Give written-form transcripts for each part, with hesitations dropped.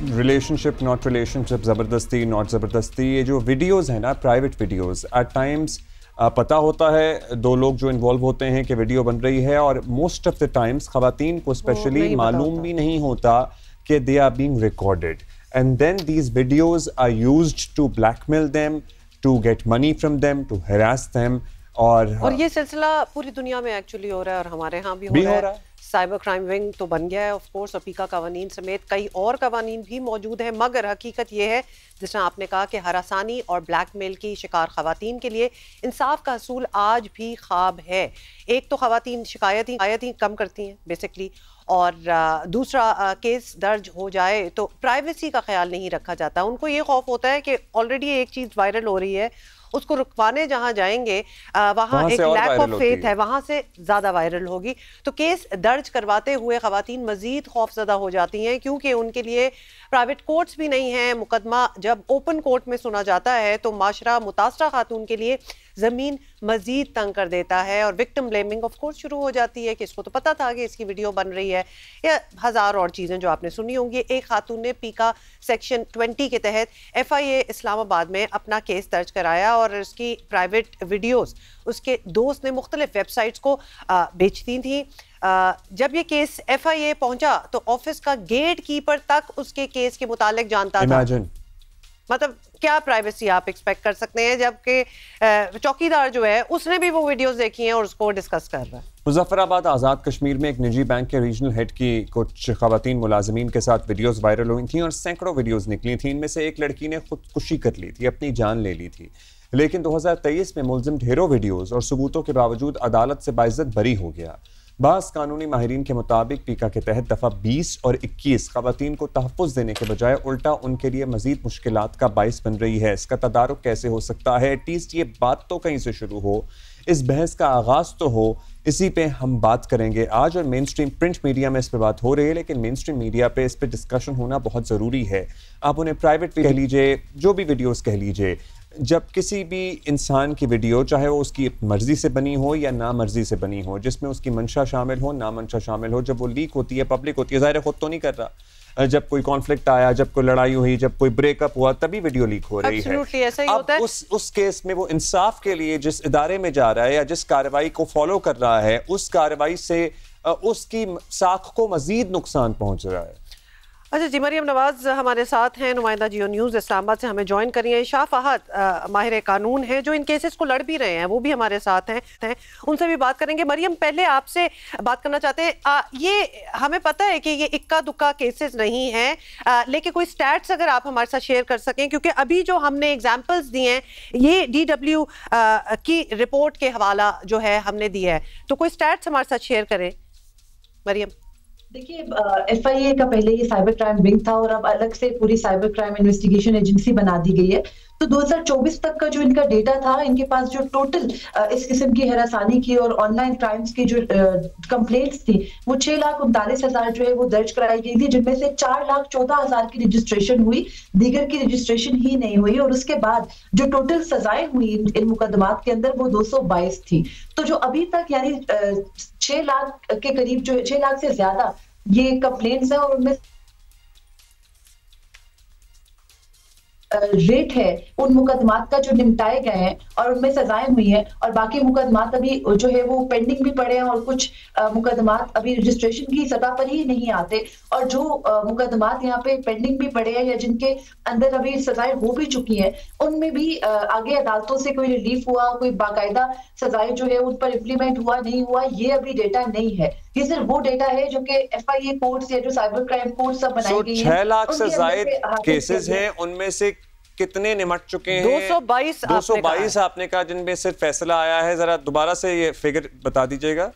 Relationship not relationship, ज़बरदस्ती not ज़बरदस्ती, ये जो वीडियोस हैं ना, प्राइवेट वीडियोस, एट टाइम्स पता होता है दो लोग जो इन्वॉल्व होते हैं कि वीडियो बन रही है, और मोस्ट ऑफ द टाइम्स ख़वातीन को स्पेशली मालूम भी नहीं होता कि they are being recorded, and then these videos are used to blackmail them, to get money from them, to harass them. और ये सिलसिला पूरी दुनिया में एक्चुअली हो रहा है और हमारे यहाँ भी हो रहा है। साइबर क्राइम विंग तो बन गया है ऑफ कोर्स, और पीका कवानीन समेत कई और कवानीन भी मौजूद हैं, मगर हकीकत ये है जिस तरह आपने कहा कि हरासानी और ब्लैकमेल की शिकार खवातीन के लिए इंसाफ का असूल आज भी ख्वाब है। एक तो खवातीन शिकायत ही कम करती हैं बेसिकली, और दूसरा केस दर्ज हो जाए तो प्राइवेसी का ख्याल नहीं रखा जाता। उनको ये खौफ होता है कि ऑलरेडी एक चीज़ वायरल हो रही है, उसको रुकवाने जहां जाएंगे वहां एक लैक ऑफ फेथ है, वहां से ज्यादा वायरल होगी। तो केस दर्ज करवाते हुए खवातीन मजीद खौफजदा हो जाती हैं, क्योंकि उनके लिए प्राइवेट कोर्ट्स भी नहीं हैं। मुकदमा जब ओपन कोर्ट में सुना जाता है तो माशरा मुतासरा खातून के लिए ज़मीन मजीद तंग कर देता है, और विक्टिम ब्लेमिंग ऑफ कोर्स शुरू हो जाती है कि इसको तो पता था कि इसकी वीडियो बन रही है, या हज़ार और चीज़ें जो आपने सुनी होंगी। एक खातून ने पीका सेक्शन 20 के तहत FIA इस्लामाबाद में अपना केस दर्ज कराया, और उसकी प्राइवेट वीडियोस उसके दोस्त ने मुख्तलिफ वेबसाइट्स को बेचती थी। जब ये केस FIA पहुंचा तो ऑफिस का गेट कीपर तक उसके केस के मुतालिक जानता था। मतलब क्या प्राइवेसी आप एक्सपेक्ट कर सकते हैं, जबकि चौकीदार जो है उसने भी वो वीडियोस देखी हैं और उसको डिस्कस कर रहा है। मुजफ्फराबाद आज़ाद कश्मीर में एक निजी बैंक के रीजनल हेड की कुछ खवातीन मुलाजमीन के साथ वीडियोस वायरल हुई थी, और सैकड़ों वीडियोस निकली थी। इनमें से एक लड़की ने खुदकुशी कर ली थी, अपनी जान ले ली थी, लेकिन 2023 में मुलजिम ढेरों वीडियोस और सबूतों के बावजूद अदालत से बाइज्जत बरी हो गया। बास कानूनी माहिरीन के मुताबिक पीका के तहत दफ़ा 20 और 21 खवातीन को तहफ़्फ़ुज़ देने के बजाय उल्टा उनके लिए मज़ीद मुश्किलात का बाइस बन रही है। इसका तदारुक कैसे हो सकता है? एटलीस्ट ये बात तो कहीं से शुरू हो, इस बहस का आगाज़ तो हो, इसी पे हम बात करेंगे आज। और मेन स्ट्रीम प्रिंट मीडिया में इस पर बात हो रही है, लेकिन मेन स्ट्रीम मीडिया पे इस पर डिस्कशन होना बहुत ज़रूरी है। आप उन्हें प्राइवेट कह लीजिए, जो भी वीडियोज़ कह लीजिए, जब किसी भी इंसान की वीडियो, चाहे वो उसकी मर्जी से बनी हो या ना मर्जी से बनी हो, जिसमें उसकी मंशा शामिल हो, ना मंशा शामिल हो, जब वो लीक होती है, पब्लिक होती है, ज़ाहिर खुद तो नहीं कर रहा, जब कोई कॉन्फ्लिक्ट आया, जब कोई लड़ाई हुई, जब कोई ब्रेकअप हुआ, तभी वीडियो लीक हो रही है। ऐसा ही होता है। उस केस में वो इंसाफ के लिए जिस इदारे में जा रहा है या जिस कार्रवाई को फॉलो कर रहा है, उस कार्रवाई से उसकी साख को मजीद नुकसान पहुंच रहा है। अच्छा जी, मरियम नवाज हमारे साथ हैं, नुमाइंदा जियो न्यूज़ इस्लामाबाद से हमें ज्वाइन करिए। शाह फहद माहिर कानून है जो इन केसेस को लड़ भी रहे हैं, वो भी हमारे साथ हैं, उनसे भी बात करेंगे। मरियम, पहले आपसे बात करना चाहते हैं, ये हमें पता है कि ये इक्का दुक्का केसेस नहीं है, लेकिन कोई स्टैट्स अगर आप हमारे साथ शेयर कर सकें, क्योंकि अभी जो हमने एग्जाम्पल्स दिए हैं ये DW की रिपोर्ट के हवाला जो है हमने दिया है, तो कोई स्टैट्स हमारे साथ शेयर करें मरियम। देखिए, FIA का पहले ये साइबर क्राइम विंग था और अब अलग से पूरी साइबर क्राइम इन्वेस्टिगेशन एजेंसी बना दी गई है। तो 2024 तक का जो इनका डेटा था, इनके पास जो टोटल इस किस्म की हरासानी की और ऑनलाइन क्राइम्स की जो कंप्लेंट्स थी, वो 6,39,000 जो है वो दर्ज कराई गई थी, जिनमें से 4,14,000 की रजिस्ट्रेशन हुई, दीगर की रजिस्ट्रेशन ही नहीं हुई। और उसके बाद जो टोटल सजाएं हुई इन मुकदमात के अंदर वो 222 थी। तो जो अभी तक यानी 6 लाख के करीब, जो 6 लाख से ज्यादा ये कंप्लेंट्स है, और उनमें रेट है उन मुकदमात का जो निपटाए गए हैं और उनमें सजाएं हुई हैं, और बाकी मुकदमात अभी जो है वो पेंडिंग भी पड़े हैं, और कुछ मुकदमात अभी रजिस्ट्रेशन की सतह पर ही नहीं आते। और जो मुकदमात यहाँ पे पेंडिंग भी पड़े हैं या जिनके अंदर अभी सजाएं हो भी चुकी हैं, उनमें भी आगे अदालतों से कोई रिलीफ हुआ, कोई बाकायदा सजाएं जो है उन पर इम्प्लीमेंट हुआ नहीं हुआ, ये अभी डेटा नहीं है। ये सिर्फ वो डेटा है जो कि FIA कोर्ट्स या जो साइबर क्राइम कोर्ट्स सब बनाई गई है। 6 लाख से ज्यादा केसेस हैं, उनमें से कितने निमट चुके हैं? 222 आपने कहा, जिनमें सिर्फ फैसला आया है। जरा दोबारा से ये फिगर बता दीजिएगा।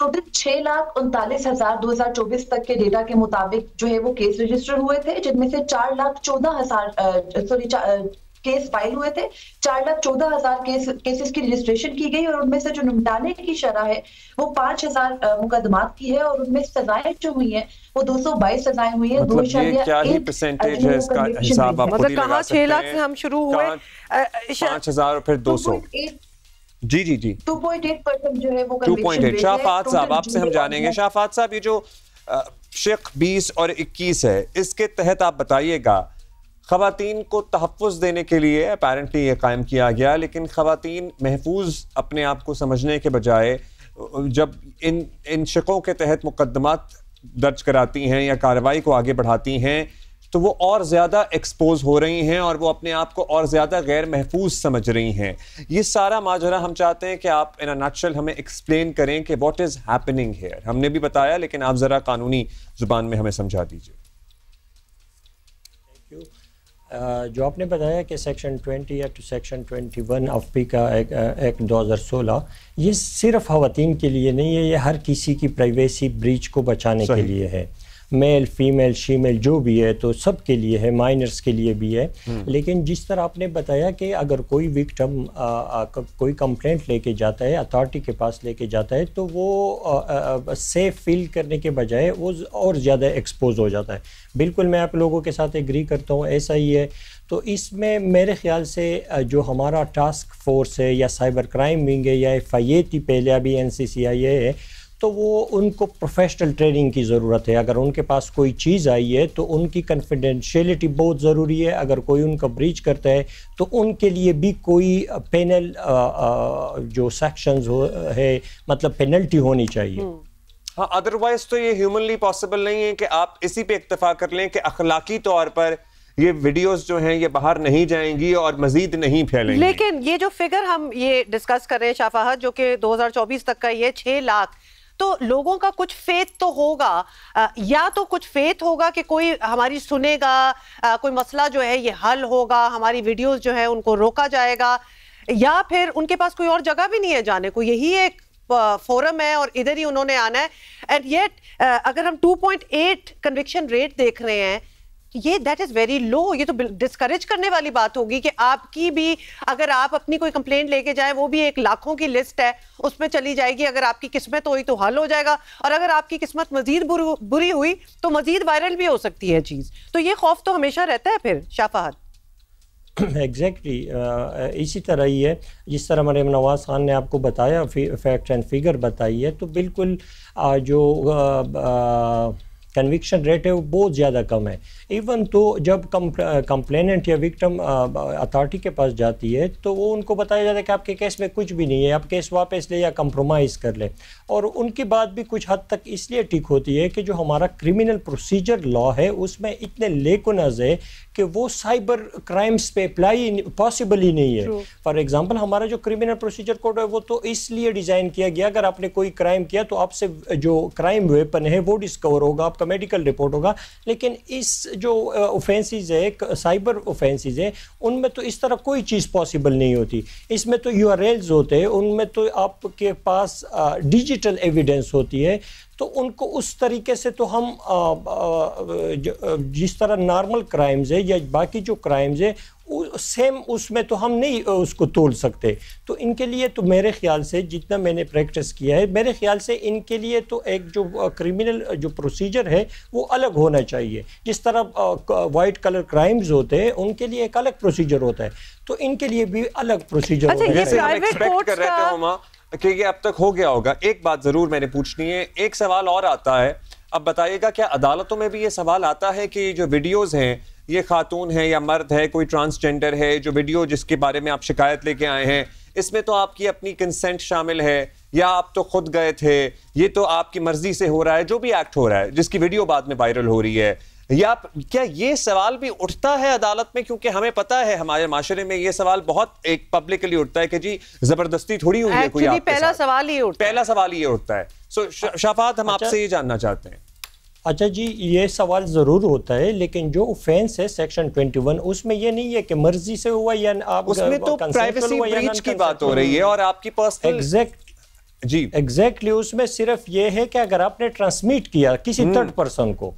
टोटल 6,39,000 2024 तक के डेटा के मुताबिक जो है वो केस रजिस्टर हुए थे, जिनमें से 4,14,000 केस फाइल हुए थे, 4,14,000 केसेस की रजिस्ट्रेशन की गई, और उनमें से जो निपटाने की शरह है वो 5,000 मुकदमात की है, और उनमें सजाएं जो हुई हैं वो 222 सजाएं हुई है। मतलब ये क्या ही परसेंटेज है, इसका हिसाब आप खुद ही लगा सकते हैं। 6 लाख से हम शुरू हुए, 5,000 और फिर 200। जी 2.8% जो है वो 2.8। शाहफात साहब, आपसे हम जानेंगे। शाहफात साहब, ये जो शिक 20 और 21 है, इसके तहत आप बताइएगा ख़वातीन को तहफ़्फ़ुज़ देने के लिए अपैरेंटली ये कायम किया गया, लेकिन ख़वातीन महफूज अपने आप को समझने के बजाय जब इन शिकों के तहत मुकदमात दर्ज कराती हैं या कार्रवाई को आगे बढ़ाती हैं तो वो और ज़्यादा एक्सपोज हो रही हैं और वो अपने आप को और ज़्यादा गैर महफूज समझ रही हैं। ये सारा माजरा हम चाहते हैं कि आप इन अ नटशेल हमें एक्सप्लेन करें कि व्हाट इज़ हैपनिंग हियर। हमने भी बताया, लेकिन आप ज़रा कानूनी ज़ुबान में हमें समझा दीजिए। जो आपने बताया कि section 20 act section 21 of P का एक्ट 2016 ये सिर्फ ख़वातीन के लिए नहीं है, ये हर किसी की प्राइवेसी ब्रीच को बचाने के लिए है। मेल फीमेल शीमेल जो भी है तो सब के लिए है, माइनर्स के लिए भी है। लेकिन जिस तरह आपने बताया कि अगर कोई विक्टिम कोई कंप्लेंट लेके जाता है, अथॉरिटी के पास लेके जाता है, तो वो सेफ फील करने के बजाय वो और ज़्यादा एक्सपोज हो जाता है। बिल्कुल मैं आप लोगों के साथ एग्री करता हूँ, ऐसा ही है। तो इसमें मेरे ख्याल से जो हमारा टास्क फोर्स है या साइबर क्राइम विंग है या FIA थी पहले, अभी NCCIA है, तो वो उनको प्रोफेशनल ट्रेनिंग की ज़रूरत है। अगर उनके पास कोई चीज़ आई है तो उनकी कॉन्फिडेंशियलिटी बहुत ज़रूरी है। अगर कोई उनका ब्रीच करता है तो उनके लिए भी कोई पेनल जो सेक्शंस है, मतलब पेनल्टी होनी चाहिए। हाँ, अदरवाइज तो ये ह्यूमनली पॉसिबल नहीं है कि आप इसी पे इक्तफा कर लें कि अखलाकी तौर पर ये वीडियोस जो हैं ये बाहर नहीं जाएंगी और मजीद नहीं फैलेंगी। लेकिन ये जो फिगर हम ये डिस्कस कर रहे हैं शाफाहत, जो कि 2024 तक का ये 6 लाख, तो लोगों का कुछ फेथ तो होगा, या तो कुछ फेथ होगा कि कोई हमारी सुनेगा, कोई मसला जो है ये हल होगा, हमारी वीडियोस जो है उनको रोका जाएगा, या फिर उनके पास कोई और जगह भी नहीं है जाने को, यही एक फोरम है और इधर ही उन्होंने आना है। एंड येट अगर हम 2.8 कन्विक्शन रेट देख रहे हैं, ये दैट इज वेरी लो। ये तो डिस्करेज करने वाली बात होगी कि आपकी भी, अगर आप अपनी कोई कंप्लेंट लेके जाएं, वो भी एक लाखों की लिस्ट है, उसमें चली जाएगी। अगर आपकी किस्मत हुई तो हल हो जाएगा, और अगर आपकी किस्मत मजीद बुरी हुई तो मजीद वायरल भी हो सकती है चीज। तो ये खौफ तो हमेशा रहता है फिर शाफाहत। एग्जैक्टली इसी तरह ही है जिस तरह मरीम नवाज खान ने आपको बताया, फैक्ट एंड फिगर बताई है, तो बिल्कुल जो कन्विक्शन रेट है वो बहुत ज़्यादा कम है। इवन तो जब कंप्लेनेंट या विक्टिम अथॉरिटी के पास जाती है तो वो उनको बताया जाता है कि आपके केस में कुछ भी नहीं है, आप केस वापस ले या कंप्रोमाइज़ कर ले। और उनकी बात भी कुछ हद तक इसलिए ठीक होती है कि जो हमारा क्रिमिनल प्रोसीजर लॉ है उसमें इतने लेकुनज़ है कि वो साइबर क्राइम्स पे अप्लाई पॉसिबल ही नहीं है। फॉर एग्जांपल हमारा जो क्रिमिनल प्रोसीजर कोड है वो तो इसलिए डिज़ाइन किया गया, अगर आपने कोई क्राइम किया तो आपसे जो क्राइम वेपन है वो डिस्कवर होगा, आपका मेडिकल रिपोर्ट होगा। लेकिन इस जो ऑफेंसेस है, साइबर ऑफेंसेस है, उनमें तो इस तरह कोई चीज़ पॉसिबल नहीं होती। इसमें तो URLs होते हैं, उनमें तो आपके पास डिजिटल एविडेंस होती है, तो उनको उस तरीके से तो हम जिस तरह नॉर्मल क्राइम्स है या बाकी जो क्राइम्स है सेम उसमें तो हम नहीं उसको तोल सकते। तो इनके लिए तो मेरे ख्याल से, जितना मैंने प्रैक्टिस किया है, मेरे ख्याल से इनके लिए तो एक जो क्रिमिनल जो प्रोसीजर है वो अलग होना चाहिए। जिस तरह वाइट कलर क्राइम्स होते हैं उनके लिए एक अलग प्रोसीजर होता है, तो इनके लिए भी अलग प्रोसीजर होता है। कि ये अब तक हो गया होगा। एक बात जरूर मैंने पूछनी है, एक सवाल और आता है, अब बताइएगा क्या अदालतों में भी ये सवाल आता है कि जो वीडियोस हैं, ये खातून है या मर्द है, कोई ट्रांसजेंडर है, जो वीडियो जिसके बारे में आप शिकायत लेके आए हैं, इसमें तो आपकी अपनी कंसेंट शामिल है या आप तो खुद गए थे, ये तो आपकी मर्जी से हो रहा है, जो भी एक्ट हो रहा है जिसकी वीडियो बाद में वायरल हो रही है, या क्या ये सवाल भी उठता है अदालत में? क्योंकि हमें पता है हमारे माशरे में ये सवाल बहुत एक पब्लिकली उठता है कि जी जबरदस्ती थोड़ी हुई है कोई आपके साथ। पहला सवाल ये उठता है। सो शाफात, हम आपसे ये जानना चाहते हैं। अच्छा जी, ये सवाल ज़रूर होता है, लेकिन जो ऑफेंस है सेक्शन 21 उसमें ये नहीं है कि मर्जी से हुआ या आप, उसमें तो प्राइवेसी ब्रीच की बात हो रही है और आपकी पर्सनल एग्जैक्टली उसमें सिर्फ ये है कि अगर आपने ट्रांसमिट किया किसी थर्ड पर्सन को,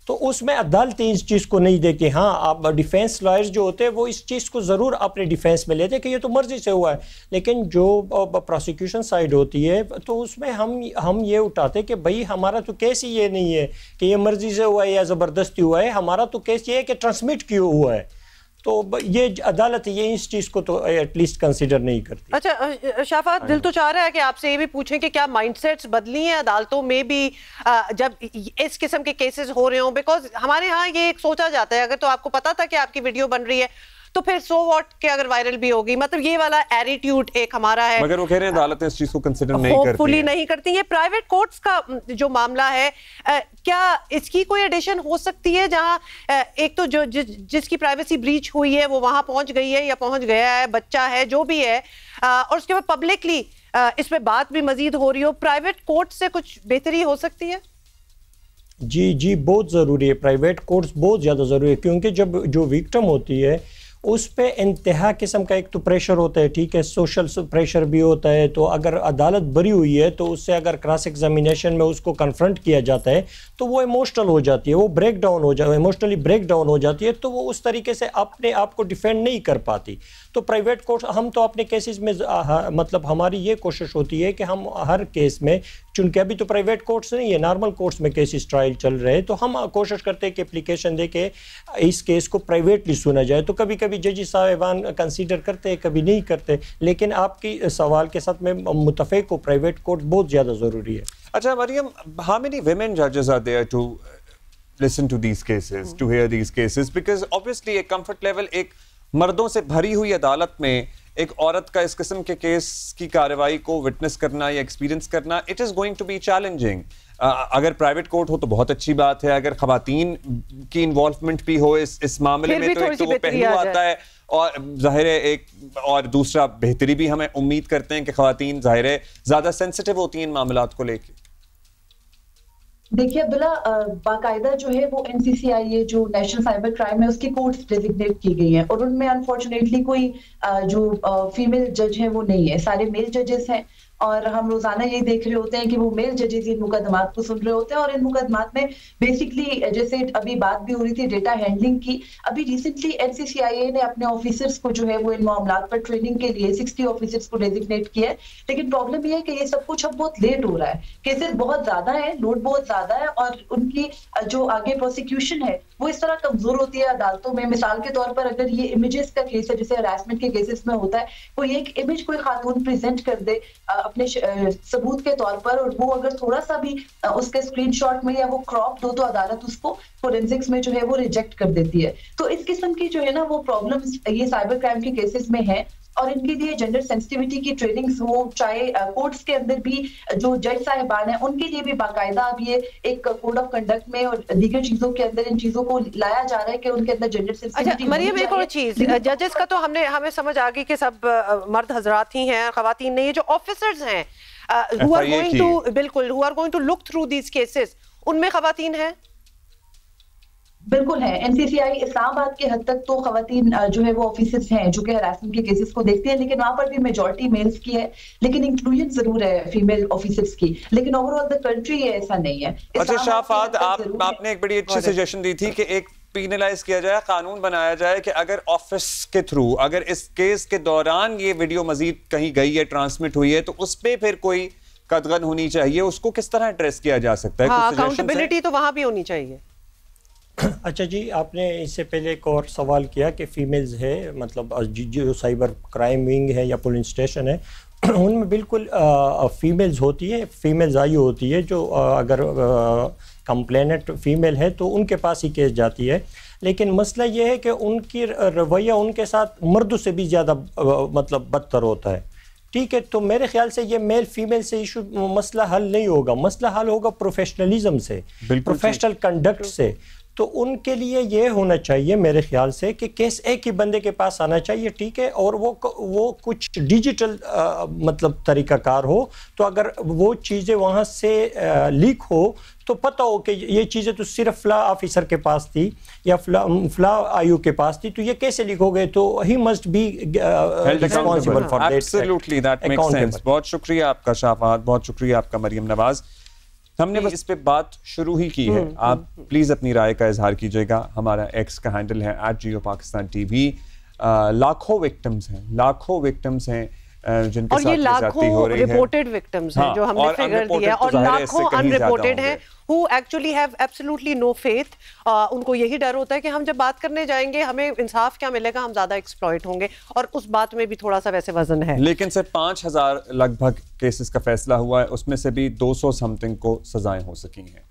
तो उसमें अदालत इस चीज़ को नहीं देखती। हाँ, आप डिफेंस लॉयर्स जो होते हैं वो इस चीज़ को ज़रूर अपने डिफेंस में लेते हैं कि ये तो मर्जी से हुआ है, लेकिन जो प्रोसिक्यूशन साइड होती है तो उसमें हम ये उठाते कि भाई हमारा तो केस ही ये नहीं है कि ये मर्जी से हुआ है या ज़बरदस्ती हुआ है, हमारा तो केस ये है कि ट्रांसमिट क्यों हुआ है। तो ये अदालत ये इस चीज को तो एटलीस्ट कंसीडर नहीं करती। अच्छा शाफात, दिल तो चाह रहा है कि आपसे ये भी पूछें कि क्या माइंडसेट्स बदली हैं अदालतों में भी जब इस किस्म के केसेस हो रहे हों? बिकॉज हमारे यहाँ ये एक सोचा जाता है, अगर तो आपको पता था कि आपकी वीडियो बन रही है तो फिर सो व्हाट के अगर वायरल भी होगी, मतलब ये वाला एटीट्यूड एक हमारा है। मगर वो कह रहे हैं अदालतें इस चीज को कंसीडर नहीं करती, होपफुली नहीं करती। ये प्राइवेट कोर्ट्स का जो मामला है, क्या इसकी कोई एडिशन हो सकती है जहां एक तो जो जिसकी प्राइवेसी ब्रीच हुई है वो वहां पहुंच गई है या पहुंच गया है, बच्चा है जो भी है, और उसके बाद पब्लिकली इस पे बात भी मजीद हो रही हो, प्राइवेट कोर्ट से कुछ बेहतरी हो सकती है? जी बहुत ज़रूरी है, प्राइवेट कोर्ट्स बहुत ज़्यादा ज़रूरी है, क्योंकि जब जो विक्टिम होती है उस पे इंतहा किस्म का एक तो प्रेशर होता है, ठीक है, सोशल प्रेशर भी होता है। तो अगर अदालत बरी हुई है तो उससे अगर क्रॉस एग्जामिनेशन में उसको कन्फ्रंट किया जाता है तो वो इमोशनल हो जाती है, वो ब्रेक डाउन हो जाए, इमोशनली ब्रेक डाउन हो जाती है, तो वो उस तरीके से अपने आप को डिफेंड नहीं कर पाती। तो प्राइवेट कोर्ट, हम तो अपने केसेस में मतलब हमारी ये कोशिश होती है कि हम हर केस में, चूंकि अभी तो प्राइवेट कोर्ट्स नहीं है, नॉर्मल कोर्ट्स में केसेस ट्रायल चल रहे हैं, तो हम कोशिश करते हैं कि एप्लीकेशन दे के इस केस को प्राइवेटली सुना जाए। तो कभी कभी जज साहिबान कंसीडर करते हैं, कभी नहीं करते, लेकिन आपकी सवाल के साथ मैं मुतफिक हूँ, प्राइवेट कोर्ट बहुत ज़्यादा ज़रूरी है। अच्छा Maryam, how many women judges are there to listen to these cases, to hear these cases? Because obviously एक comfort level एक मर्दों से भरी हुई अदालत में एक औरत का इस किस्म के केस की कार्रवाई को विटनेस करना या एक्सपीरियंस करना, it is going to be challenging. अगर प्राइवेट कोर्ट हो तो बहुत अच्छी बात है, अगर खवातीन की इन्वॉल्वमेंट भी हो इस मामले में तो एक तो वो पहलू आता है, और जाहिर है एक और दूसरा बेहतरी भी हमें उम्मीद करते हैं कि खवातीन जाहिर है ज़्यादा सेंसिटिव होती हैं इन मामलात को लेके। देखिए अब्दुल्ला, बाकायदा जो है वो NCCIA जो नेशनल साइबर क्राइम है उसकी कोर्ट्स डेजिग्नेट की गई हैं, और उनमें अनफॉर्चुनेटली कोई जो फीमेल जज है वो नहीं है, सारे मेल जजेस हैं। और हम रोजाना ये देख रहे होते हैं कि वो मेल जजेस इन मुकदमात को सुन रहे होते हैं, और इन मुकदमात में बेसिकली जैसे अभी बात भी हो रही थी डेटा हैंडलिंग की, अभी रिसेंटली NCCIA ने अपने ऑफिसर्स को जो है वो इन मामलात पर ट्रेनिंग के लिए 60 ऑफिसर्स को डेजिग्नेट किया है। लेकिन प्रॉब्लम ये है कि ये सब कुछ अब बहुत लेट हो रहा है, केसेस बहुत ज्यादा है, लोड बहुत ज्यादा है, और उनकी जो आगे प्रोसिक्यूशन है वो इस तरह कमजोर होती है अदालतों में। मिसाल के तौर पर अगर ये इमेजेस का केस है, जैसे हरासमेंट के केसेस में होता है, कोई एक इमेज कोई खातून प्रेजेंट कर दे अपने सबूत के तौर पर, और वो अगर थोड़ा सा भी उसके स्क्रीनशॉट में या वो क्रॉप दो तो अदालत उसको फोरेंसिक्स में जो है वो रिजेक्ट कर देती है। तो इस किस्म की जो है ना वो प्रॉब्लम्स ये साइबर क्राइम के केसेस में है, और इनके लिए जेंडर सेंसिटिविटी की ट्रेनिंग्स हो, चाहे कोर्ट्स के अंदर भी जो जज साहिबान हैं उनके लिए भी बाकायदा अब ये एक कोड ऑफ कंडक्ट में और दीगर चीजों के अंदर इन चीजों को लाया जा रहा है कि उनके अंदर जेंडर सेंसिटिविटी। अच्छा मरियम, एक और चीज, जजेस का तो हमें समझ आ गई कि सब मर्द हजरात ही हैं, खवातीन नहीं है। जो ऑफिसर्स हैं who are going to, बिल्कुल, who are going to look through these cases, उनमें खवातीन हैं? बिल्कुल है। NCCI इस्लामाबाद के हद तक तो खवातीन जो है वो ऑफिसर्स हैं जो कि हरासमेंट के केसेस को देखते हैं, लेकिन वहां पर भी मेजॉरिटी मेल्स की है, लेकिन इंक्लूजन जरूर है फीमेल ऑफिसर्स की, लेकिन ओवरऑल द कंट्री ऐसा नहीं है। अच्छा शाफात, आपने एक बड़ी अच्छी सजेशन दी थी कि एक पीनलाइज किया जाए, कानून बनाया जाए कि अगर ऑफिस के थ्रू, अगर इस केस के दौरान ये वीडियो मजीद कहीं गई है, ट्रांसमिट हुई है, तो उस पर फिर कोई कदगन होनी चाहिए, उसको किस तरह एड्रेस किया जा सकता है? हाँ, अकाउंटेबिलिटी तो वहां भी होनी चाहिए। अच्छा जी, आपने इससे पहले एक और सवाल किया कि फीमेल्स है, मतलब जो साइबर क्राइम विंग है या पुलिस स्टेशन है उनमें बिल्कुल फीमेल्स होती है, फीमेल्स आई होती है, जो अगर कंप्लेनेंट फीमेल है तो उनके पास ही केस जाती है। लेकिन मसला ये है कि उनकी रवैया उनके साथ मर्दों से भी ज़्यादा मतलब बदतर होता है, ठीक है। तो मेरे ख्याल से ये मेल फीमेल से इशू मसला हल नहीं होगा, मसला हल होगा प्रोफेशनलिज्म से, प्रोफेशनल कंडक्ट से। तो उनके लिए ये होना चाहिए मेरे ख्याल से कि केस एक ही बंदे के पास आना चाहिए, ठीक है, और वो कुछ डिजिटल मतलब तरीक़ाकार हो, तो अगर वो चीज़ें वहाँ से लीक हो तो पता हो कि ये चीज़ें तो सिर्फ फ्ला ऑफिसर के पास थी या फ्ला आयु के पास थी, तो ये कैसे लीक हो गए, तो he must be responsible for that. Absolutely, that makes sense. बहुत शुक्रिया आपका शाफात, बहुत शुक्रिया आपका मरियम नवाज। हमने बस इस पे बात शुरू ही की है, आप प्लीज़ अपनी राय का इजहार कीजिएगा। हमारा एक्स का हैंडल है @JioPakistan TV। लाखों विक्टिम्स हैं जिनके और साथ ये लाखों हो रही रिपोर्टेड विक्टिम्स हैं जो हमने फिगर दिया है, और लाखों अनरिपोर्टेड हैं who actually have absolutely no faith। उनको यही डर होता है कि हम जब बात करने जाएंगे हमें इंसाफ क्या मिलेगा, हम ज्यादा एक्सप्लॉइट होंगे, और उस बात में भी थोड़ा सा वैसे वजन है। लेकिन सिर्फ 5000 लगभग केसेस का फैसला हुआ है, उसमें से भी 200 समथिंग को सजाएं हो सकी हैं।